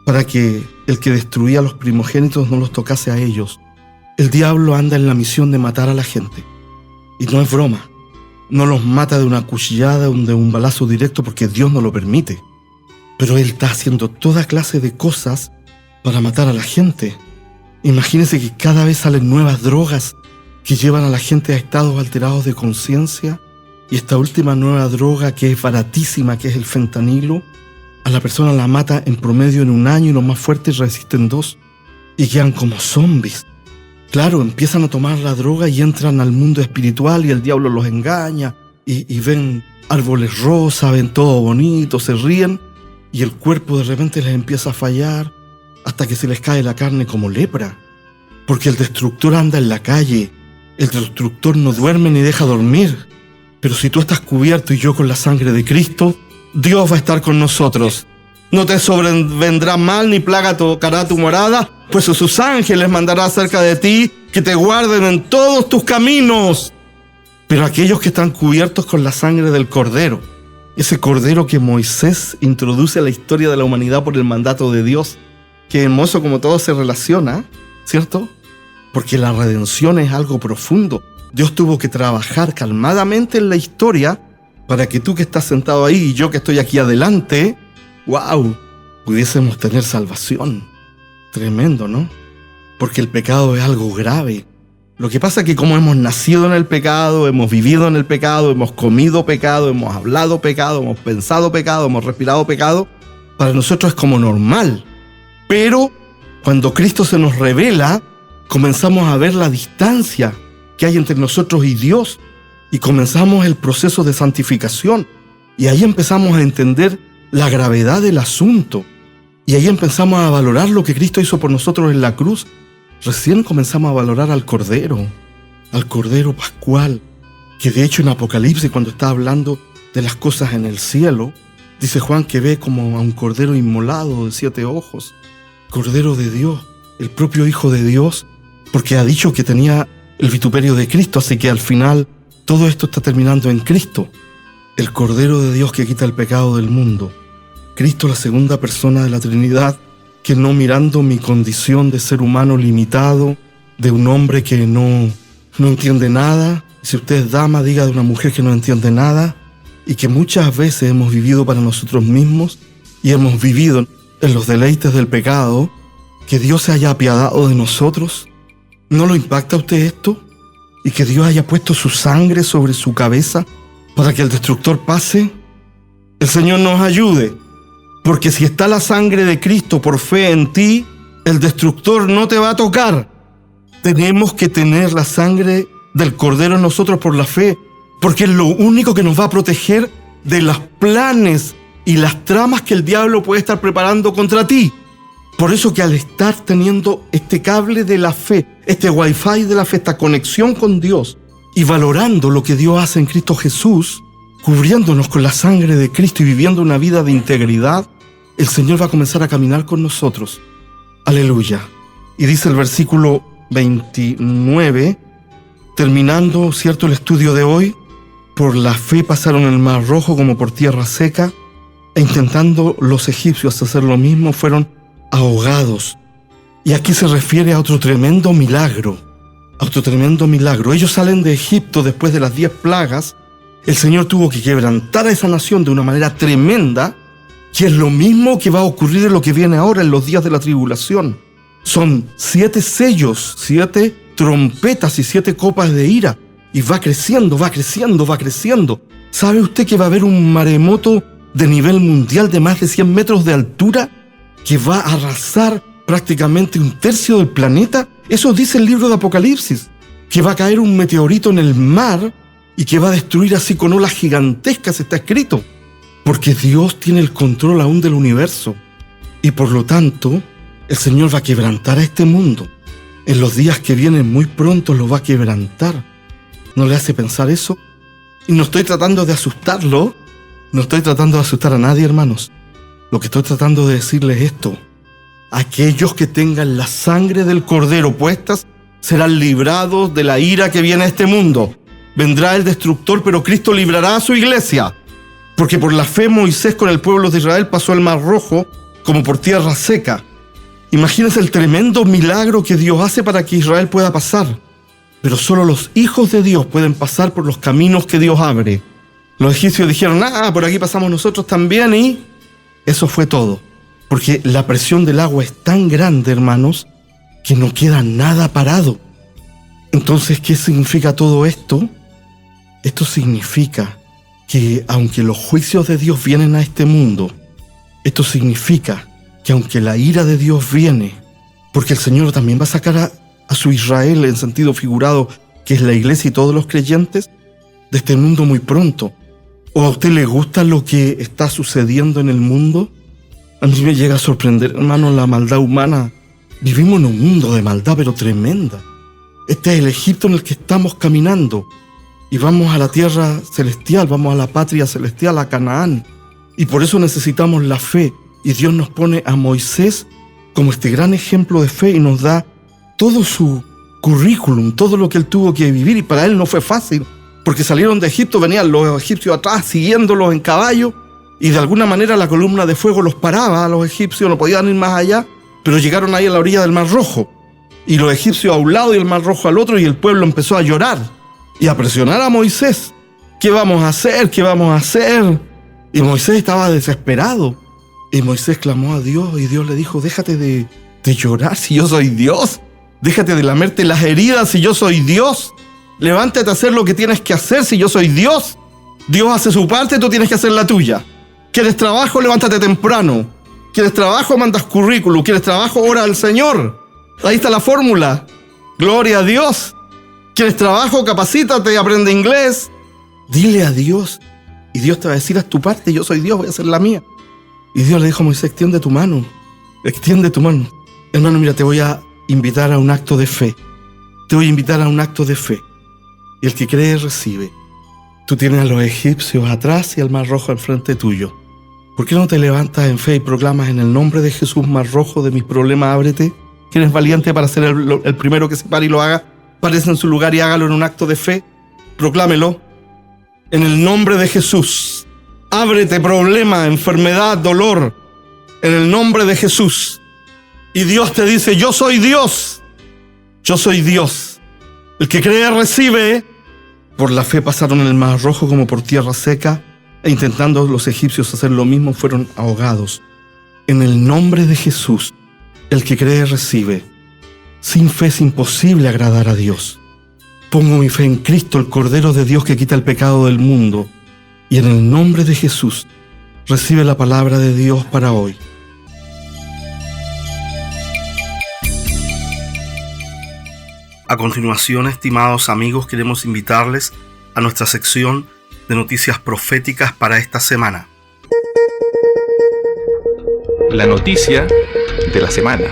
para que el que destruía a los primogénitos no los tocase a ellos. El diablo anda en la misión de matar a la gente. Y no es broma. No los mata de una cuchillada o de un balazo directo porque Dios no lo permite. Pero él está haciendo toda clase de cosas para matar a la gente. Imagínense que cada vez salen nuevas drogas que llevan a la gente a estados alterados de conciencia. Y esta última nueva droga, que es baratísima, que es el fentanilo, a la persona la mata en promedio en 1 año y los más fuertes resisten 2. Y quedan como zombies. Claro, empiezan a tomar la droga y entran al mundo espiritual y el diablo los engaña. Y ven árboles rosas, ven todo bonito, se ríen. Y el cuerpo de repente les empieza a fallar hasta que se les cae la carne como lepra. Porque el destructor anda en la calle. El destructor no duerme ni deja dormir. Pero si tú estás cubierto y yo con la sangre de Cristo, Dios va a estar con nosotros. No te sobrevendrá mal ni plaga tocará tu morada, pues a sus ángeles mandará cerca de ti que te guarden en todos tus caminos. Pero aquellos que están cubiertos con la sangre del Cordero, ese Cordero que Moisés introduce a la historia de la humanidad por el mandato de Dios, que hermoso como todo se relaciona, ¿cierto? Porque la redención es algo profundo. Dios tuvo que trabajar calmadamente en la historia para que tú que estás sentado ahí y yo que estoy aquí adelante, ¡wow!, pudiésemos tener salvación. Tremendo, ¿no? Porque el pecado es algo grave. Lo que pasa es que como hemos nacido en el pecado, hemos vivido en el pecado, hemos comido pecado, hemos hablado pecado, hemos pensado pecado, hemos respirado pecado, para nosotros es como normal. Pero cuando Cristo se nos revela, comenzamos a ver la distancia que hay entre nosotros y Dios y comenzamos el proceso de santificación. Y ahí empezamos a entender la gravedad del asunto. Y ahí empezamos a valorar lo que Cristo hizo por nosotros en la cruz. Recién comenzamos a valorar al Cordero Pascual, que de hecho en Apocalipsis, cuando está hablando de las cosas en el cielo, dice Juan que ve como a un Cordero inmolado de 7 ojos. Cordero de Dios, el propio Hijo de Dios, porque ha dicho que tenía el vituperio de Cristo, así que al final todo esto está terminando en Cristo. El Cordero de Dios que quita el pecado del mundo. Cristo, la segunda persona de la Trinidad, que no mirando mi condición de ser humano limitado, de un hombre que no entiende nada, si usted es dama, diga de una mujer que no entiende nada, y que muchas veces hemos vivido para nosotros mismos, y hemos vivido en los deleites del pecado, que Dios se haya apiadado de nosotros? ¿No lo impacta a usted esto? ¿Y que Dios haya puesto su sangre sobre su cabeza para que el destructor pase? El Señor nos ayude, porque si está la sangre de Cristo por fe en ti, el destructor no te va a tocar. Tenemos que tener la sangre del Cordero en nosotros por la fe, porque es lo único que nos va a proteger de los planes y las tramas que el diablo puede estar preparando contra ti. Por eso que al estar teniendo este cable de la fe, este wifi de la fe, esta conexión con Dios y valorando lo que Dios hace en Cristo Jesús, cubriéndonos con la sangre de Cristo y viviendo una vida de integridad, el Señor va a comenzar a caminar con nosotros. Aleluya. Y dice el versículo 29, terminando, ¿cierto?, el estudio de hoy: por la fe pasaron el mar rojo como por tierra seca, e intentando los egipcios hacer lo mismo, fueron ahogados. Y aquí se refiere a otro tremendo milagro. Ellos salen de Egipto después de las 10 plagas. El Señor tuvo que quebrantar a esa nación de una manera tremenda, que es lo mismo que va a ocurrir en lo que viene ahora en los días de la tribulación. Son 7 sellos, 7 trompetas y 7 copas de ira. Y va creciendo. ¿Sabe usted que va a haber un maremoto de nivel mundial de más de 100 metros de altura que va a arrasar prácticamente un tercio del planeta? Eso dice el libro de Apocalipsis, que va a caer un meteorito en el mar y que va a destruir así con olas gigantescas, está escrito. Porque Dios tiene el control aún del universo. Y por lo tanto, el Señor va a quebrantar a este mundo. En los días que vienen muy pronto lo va a quebrantar. ¿No le hace pensar eso? Y no estoy tratando de asustarlo. No estoy tratando de asustar a nadie, hermanos. Lo que estoy tratando de decirles es esto: aquellos que tengan la sangre del Cordero puestas serán librados de la ira que viene a este mundo. Vendrá el destructor, pero Cristo librará a su iglesia. Porque por la fe Moisés con el pueblo de Israel pasó el mar rojo como por tierra seca. Imagínense el tremendo milagro que Dios hace para que Israel pueda pasar. Pero solo los hijos de Dios pueden pasar por los caminos que Dios abre. Los egipcios dijeron: por aquí pasamos nosotros también, y eso fue todo. Porque la presión del agua es tan grande, hermanos, que no queda nada parado. Entonces, ¿qué significa todo esto? Esto significa que aunque los juicios de Dios vienen a este mundo, esto significa que aunque la ira de Dios viene, porque el Señor también va a sacar a su Israel en sentido figurado, que es la iglesia y todos los creyentes, de este mundo muy pronto. ¿O a usted le gusta lo que está sucediendo en el mundo? A mí me llega a sorprender, hermano, la maldad humana. Vivimos en un mundo de maldad, pero tremenda. Este es el Egipto en el que estamos caminando. Y vamos a la tierra celestial, vamos a la patria celestial, a Canaán. Y por eso necesitamos la fe. Y Dios nos pone a Moisés como este gran ejemplo de fe y nos da todo su currículum, todo lo que él tuvo que vivir. Y para él no fue fácil, porque salieron de Egipto, venían los egipcios atrás siguiéndolos en caballo, y de alguna manera la columna de fuego los paraba a los egipcios, no podían ir más allá, pero llegaron ahí a la orilla del Mar Rojo. Y los egipcios a un lado y el Mar Rojo al otro, y el pueblo empezó a llorar y a presionar a Moisés. ¿Qué vamos a hacer? ¿Qué vamos a hacer? Y Moisés estaba desesperado. Y Moisés clamó a Dios, y Dios le dijo: déjate de llorar si yo soy Dios. Déjate de lamerte las heridas si yo soy Dios. Levántate a hacer lo que tienes que hacer si yo soy Dios. Dios hace su parte, tú tienes que hacer la tuya. ¿Quieres trabajo? Levántate temprano. ¿Quieres trabajo? Mandas currículum. ¿Quieres trabajo? Ora al Señor. Ahí está la fórmula. Gloria a Dios. ¿Quieres trabajo? Capacítate, aprende inglés. Dile a Dios. Y Dios te va a decir: haz tu parte, yo soy Dios, voy a hacer la mía. Y Dios le dijo a Moisés: extiende tu mano. Extiende tu mano. Hermano, mira, te voy a invitar a un acto de fe. Te voy a invitar a un acto de fe. Y el que cree, recibe. Tú tienes a los egipcios atrás y al Mar Rojo enfrente tuyo. ¿Por qué no te levantas en fe y proclamas: en el nombre de Jesús, Mar Rojo, de mis problemas, ábrete? ¿Quién es valiente para ser el primero que se pare y lo haga? Párese en su lugar y hágalo en un acto de fe. Proclámelo. En el nombre de Jesús, ábrete problema, enfermedad, dolor. En el nombre de Jesús. Y Dios te dice: yo soy Dios. Yo soy Dios. El que cree, recibe. Por la fe pasaron el Mar Rojo como por tierra seca, e intentando los egipcios hacer lo mismo, fueron ahogados. En el nombre de Jesús, el que cree recibe. Sin fe es imposible agradar a Dios. Pongo mi fe en Cristo, el Cordero de Dios que quita el pecado del mundo. Y en el nombre de Jesús, recibe la palabra de Dios para hoy. A continuación, estimados amigos, queremos invitarles a nuestra sección de noticias proféticas para esta semana. La noticia de la semana.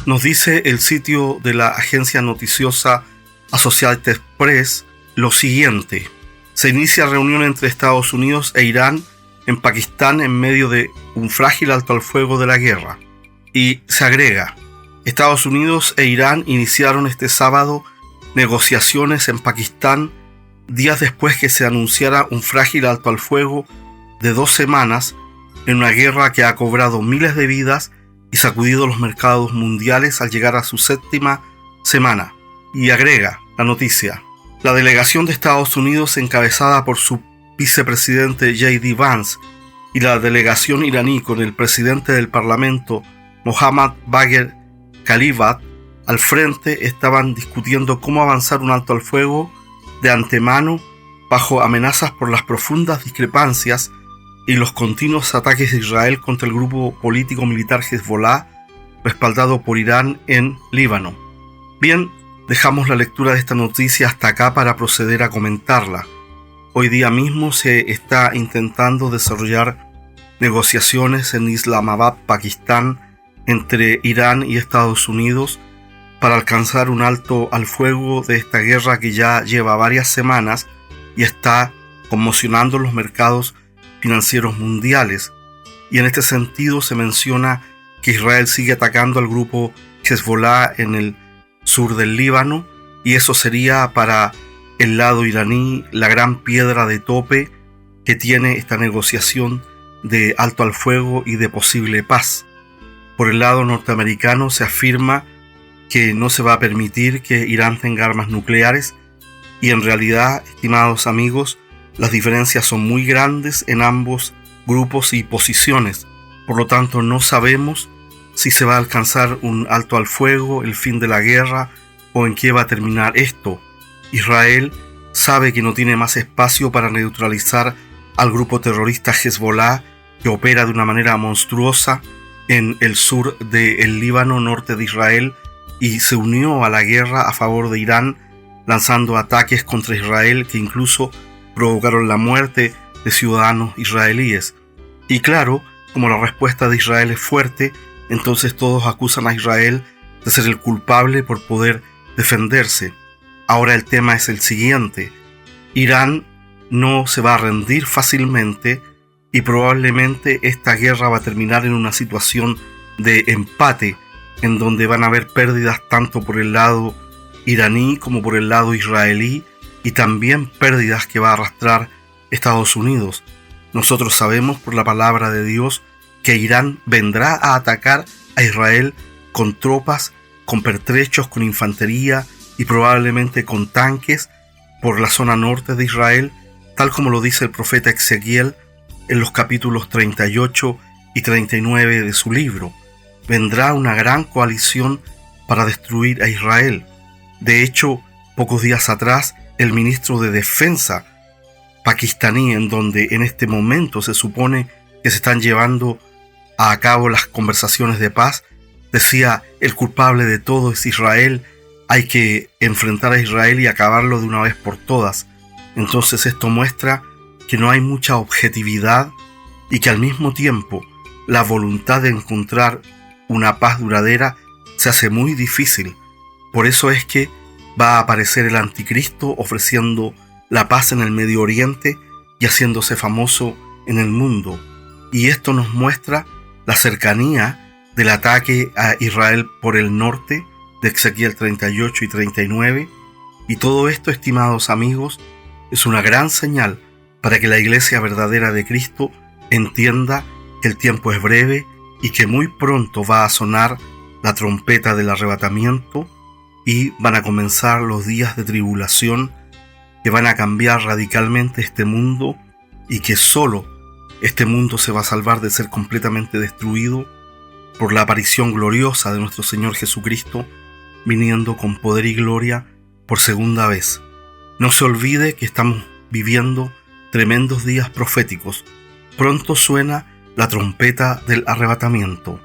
Nos dice el sitio de la agencia noticiosa Associated Press lo siguiente: se inicia reunión entre Estados Unidos e Irán en Pakistán en medio de un frágil alto al fuego de la guerra. Y se agrega: Estados Unidos e Irán iniciaron este sábado negociaciones en Pakistán días después que se anunciara un frágil alto al fuego de 2 semanas en una guerra que ha cobrado miles de vidas y sacudido los mercados mundiales al llegar a su 7ª semana. Y agrega la noticia: la delegación de Estados Unidos, encabezada por su vicepresidente J.D. Vance, y la delegación iraní con el presidente del Parlamento Mohammad Bagher Khalilzad al frente, estaban discutiendo cómo avanzar un alto al fuego de antemano bajo amenazas por las profundas discrepancias y los continuos ataques de Israel contra el grupo político militar Hezbollah, respaldado por Irán en Líbano. Bien, dejamos la lectura de esta noticia hasta acá para proceder a comentarla. Hoy día mismo se está intentando desarrollar negociaciones en Islamabad, Pakistán, entre Irán y Estados Unidos para alcanzar un alto al fuego de esta guerra que ya lleva varias semanas y está conmocionando los mercados financieros mundiales. Y en este sentido se menciona que Israel sigue atacando al grupo Hezbollah en el sur del Líbano, y eso sería para el lado iraní la gran piedra de tope que tiene esta negociación de alto al fuego y de posible paz. Por el lado norteamericano se afirma que no se va a permitir que Irán tenga armas nucleares, y en realidad, estimados amigos, las diferencias son muy grandes en ambos grupos y posiciones. Por lo tanto, no sabemos si se va a alcanzar un alto al fuego, el fin de la guerra, o en qué va a terminar esto. Israel sabe que no tiene más espacio para neutralizar al grupo terrorista Hezbollah, que opera de una manera monstruosa en el sur del Líbano, norte de Israel, y se unió a la guerra a favor de Irán, lanzando ataques contra Israel que incluso provocaron la muerte de ciudadanos israelíes. Y claro, como la respuesta de Israel es fuerte, entonces todos acusan a Israel de ser el culpable por poder defenderse. Ahora el tema es el siguiente: Irán no se va a rendir fácilmente y probablemente esta guerra va a terminar en una situación de empate, en donde van a haber pérdidas tanto por el lado iraní como por el lado israelí, y también pérdidas que va a arrastrar Estados Unidos. Nosotros sabemos por la palabra de Dios que Irán vendrá a atacar a Israel con tropas, con pertrechos, con infantería y probablemente con tanques por la zona norte de Israel, tal como lo dice el profeta Ezequiel en los capítulos 38 y 39 de su libro. Vendrá una gran coalición para destruir a Israel. De hecho, pocos días atrás, el ministro de Defensa pakistaní, en donde en este momento se supone que se están llevando a cabo las conversaciones de paz, decía: el culpable de todo es Israel, hay que enfrentar a Israel y acabarlo de una vez por todas. Entonces esto muestra que no hay mucha objetividad y que al mismo tiempo la voluntad de encontrar una paz duradera se hace muy difícil. Por eso es que va a aparecer el anticristo ofreciendo la paz en el Medio Oriente y haciéndose famoso en el mundo. Y esto nos muestra la cercanía del ataque a Israel por el norte de Ezequiel 38 y 39. Y todo esto, estimados amigos, es una gran señal para que la iglesia verdadera de Cristo entienda que el tiempo es breve y que muy pronto va a sonar la trompeta del arrebatamiento y van a comenzar los días de tribulación que van a cambiar radicalmente este mundo, y que solo este mundo se va a salvar de ser completamente destruido por la aparición gloriosa de nuestro Señor Jesucristo, viniendo con poder y gloria por segunda vez. No se olvide que estamos viviendo tremendos días proféticos. Pronto suena la trompeta del arrebatamiento.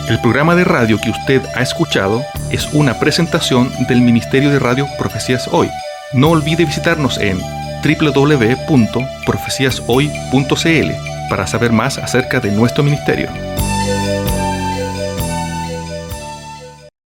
El programa de radio que usted ha escuchado es una presentación del Ministerio de Radio Profecías Hoy. No olvide visitarnos en www.profeciashoy.cl para saber más acerca de nuestro ministerio.